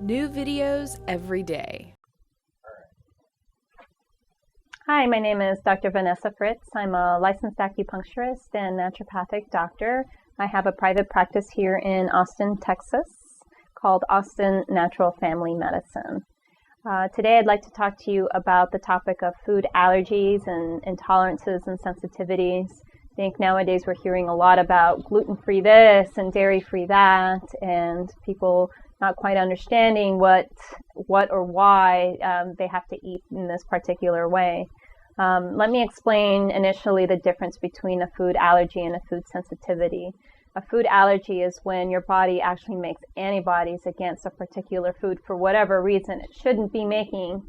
New videos every day. Hi, my name is Dr. Vanessa Fritz. I'm a licensed acupuncturist and naturopathic doctor. I have a private practice here in Austin, Texas, called Austin Natural Family Medicine. Today I'd like to talk to you about the topic of food allergies and intolerances and sensitivities. I think nowadays we're hearing a lot about gluten-free this and dairy-free that, and people not quite understanding what or why they have to eat in this particular way. Let me explain initially the difference between a food allergy and a food sensitivity. A food allergy is when your body actually makes antibodies against a particular food for whatever reason. It shouldn't be making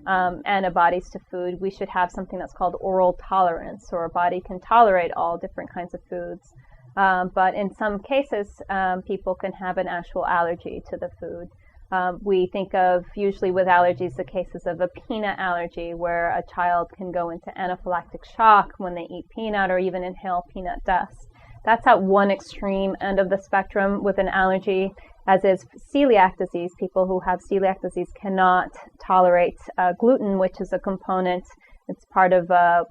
antibodies to food. We should have something that's called oral tolerance, so our body can tolerate all different kinds of foods. But in some cases, people can have an actual allergy to the food. We think of, usually with allergies, the cases of a peanut allergy, where a child can go into anaphylactic shock when they eat peanut or even inhale peanut dust. That's at one extreme end of the spectrum with an allergy, as is celiac disease. People who have celiac disease cannot tolerate gluten, which is a component, it's part of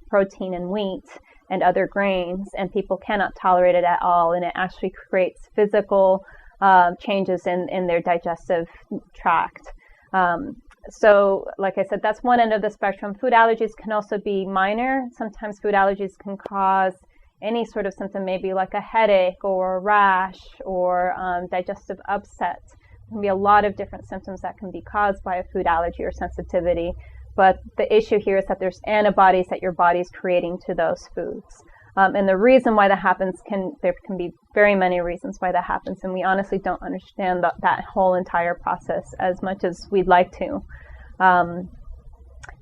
protein in wheat and other grains, and people cannot tolerate it at all, and it actually creates physical changes in their digestive tract. So, like I said, that's one end of the spectrum. Food allergies can also be minor. Sometimes food allergies can cause any sort of symptom, maybe like a headache or a rash or digestive upset. There can be a lot of different symptoms that can be caused by a food allergy or sensitivity. But the issue here is that there's antibodies that your body's creating to those foods. And the reason why that happens there can be very many reasons why that happens, and we honestly don't understand that whole entire process as much as we'd like to.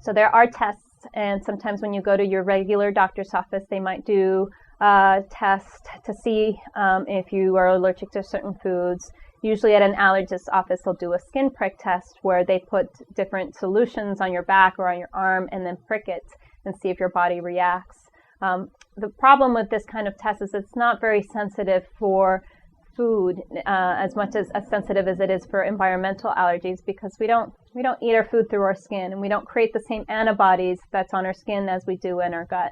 So there are tests, and sometimes when you go to your regular doctor's office, they might do a test to see if you are allergic to certain foods. Usually at an allergist's office, they'll do a skin prick test where they put different solutions on your back or on your arm and then prick it and see if your body reacts. The problem with this kind of test is it's not very sensitive for food as much as sensitive as it is for environmental allergies, because we don't eat our food through our skin, and we don't create the same antibodies that's on our skin as we do in our gut.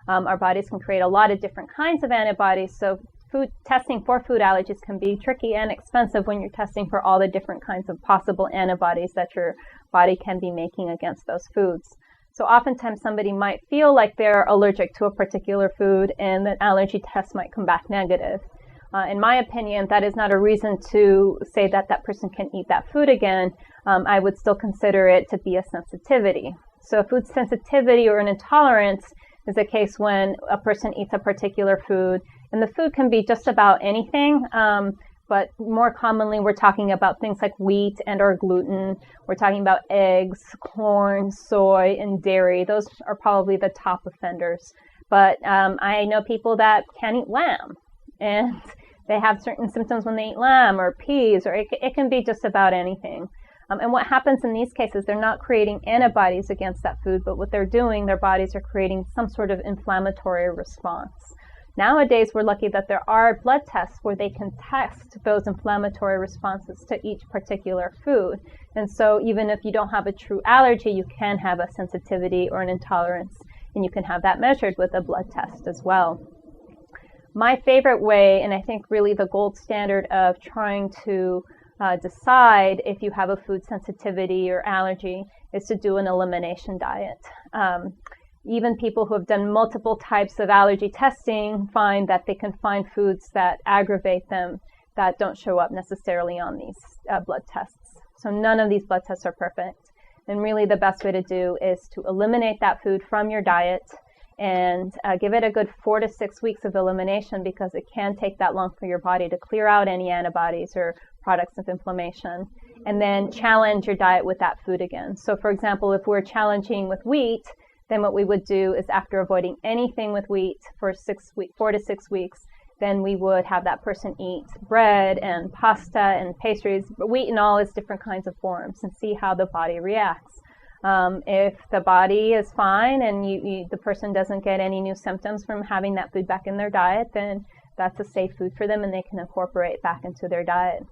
Our bodies can create a lot of different kinds of antibodies, so food testing for food allergies can be tricky and expensive when you're testing for all the different kinds of possible antibodies that your body can be making against those foods. So oftentimes somebody might feel like they're allergic to a particular food, and the allergy test might come back negative. In my opinion, that is not a reason to say that that person can eat that food again. I would still consider it to be a sensitivity. So food sensitivity or an intolerance is a case when a person eats a particular food, and the food can be just about anything, but more commonly we're talking about things like wheat and or gluten. We're talking about eggs, corn, soy, and dairy. Those are probably the top offenders. But I know people that can't eat lamb, and they have certain symptoms when they eat lamb or peas, or it can be just about anything. And what happens in these cases, they're not creating antibodies against that food, but what they're doing, their bodies are creating some sort of inflammatory response. Nowadays, we're lucky that there are blood tests where they can test those inflammatory responses to each particular food. And so even if you don't have a true allergy, you can have a sensitivity or an intolerance, and you can have that measured with a blood test as well. My favorite way, and I think really the gold standard of trying to decide if you have a food sensitivity or allergy, is to do an elimination diet. Even people who have done multiple types of allergy testing find that they can find foods that aggravate them that don't show up necessarily on these blood tests. So none of these blood tests are perfect. And really the best way to do is to eliminate that food from your diet and give it a good 4 to 6 weeks of elimination, because it can take that long for your body to clear out any antibodies or products of inflammation, and then challenge your diet with that food again. So for example, if we're challenging with wheat, then what we would do is, after avoiding anything with wheat for 4 to 6 weeks, then we would have that person eat bread and pasta and pastries, wheat in all its different kinds of forms, and see how the body reacts. If the body is fine and the person doesn't get any new symptoms from having that food back in their diet, then that's a safe food for them and they can incorporate back into their diet.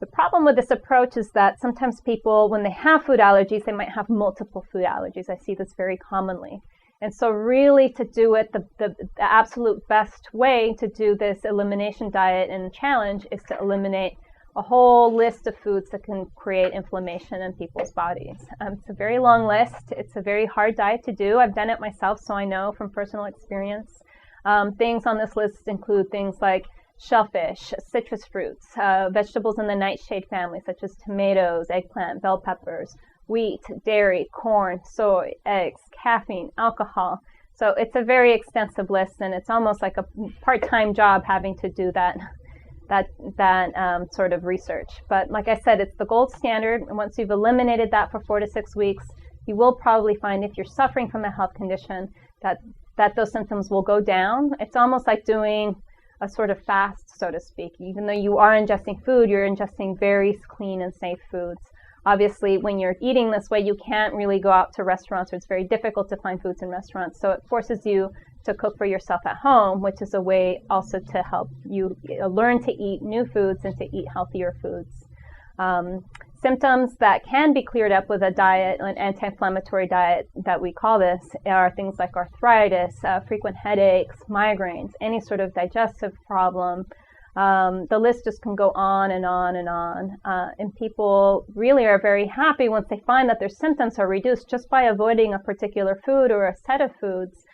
The problem with this approach is that sometimes people, when they have food allergies, they might have multiple food allergies. I see this very commonly. And so really to do it, the absolute best way to do this elimination diet and challenge is to eliminate a whole list of foods that can create inflammation in people's bodies. It's a very long list. It's a very hard diet to do. I've done it myself, so I know from personal experience. Things on this list include things like shellfish, citrus fruits, vegetables in the nightshade family, such as tomatoes, eggplant, bell peppers, wheat, dairy, corn, soy, eggs, caffeine, alcohol. So it's a very extensive list, and it's almost like a part-time job having to do that sort of research. But like I said, it's the gold standard. And once you've eliminated that for 4 to 6 weeks, you will probably find, if you're suffering from a health condition, that those symptoms will go down. It's almost like doing a sort of fast, so to speak. Even though you are ingesting food, you're ingesting very clean and safe foods. Obviously, when you're eating this way, you can't really go out to restaurants, or it's very difficult to find foods in restaurants. So it forces you to cook for yourself at home, which is a way also to help you learn to eat new foods and to eat healthier foods. Symptoms that can be cleared up with a diet, an anti-inflammatory diet that we call this, are things like arthritis, frequent headaches, migraines, any sort of digestive problem. The list just can go on and on and on. And people really are very happy once they find that their symptoms are reduced just by avoiding a particular food or a set of foods.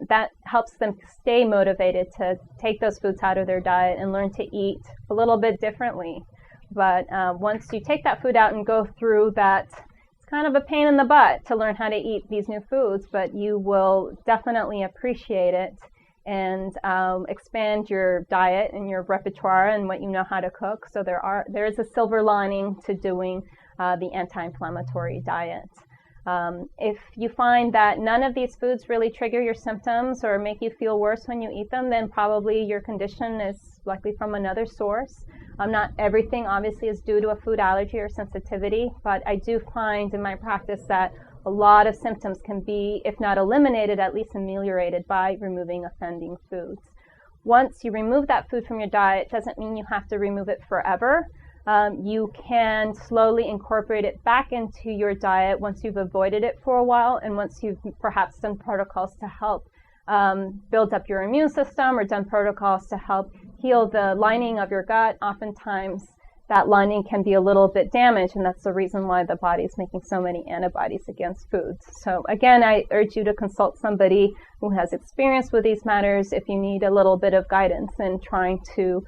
That helps them stay motivated to take those foods out of their diet and learn to eat a little bit differently. But once you take that food out and go through that, it's kind of a pain in the butt to learn how to eat these new foods, but you will definitely appreciate it and expand your diet and your repertoire and what you know how to cook. So there is a silver lining to doing the anti-inflammatory diet. If you find that none of these foods really trigger your symptoms or make you feel worse when you eat them, then probably your condition is likely from another source. Not everything obviously is due to a food allergy or sensitivity, but I do find in my practice that a lot of symptoms can be, if not eliminated, at least ameliorated by removing offending foods. Once you remove that food from your diet, doesn't mean you have to remove it forever. You can slowly incorporate it back into your diet once you've avoided it for a while, and once you've perhaps done protocols to help build up your immune system, or done protocols to help heal the lining of your gut. Oftentimes that lining can be a little bit damaged, and that's the reason why the body is making so many antibodies against foods. So again, I urge you to consult somebody who has experience with these matters if you need a little bit of guidance in trying to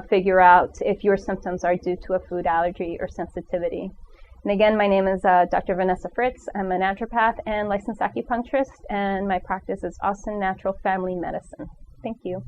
figure out if your symptoms are due to a food allergy or sensitivity. And again, my name is Dr. Vanessa Fritz. I'm a naturopath and licensed acupuncturist, and my practice is Austin Natural Family Medicine. Thank you.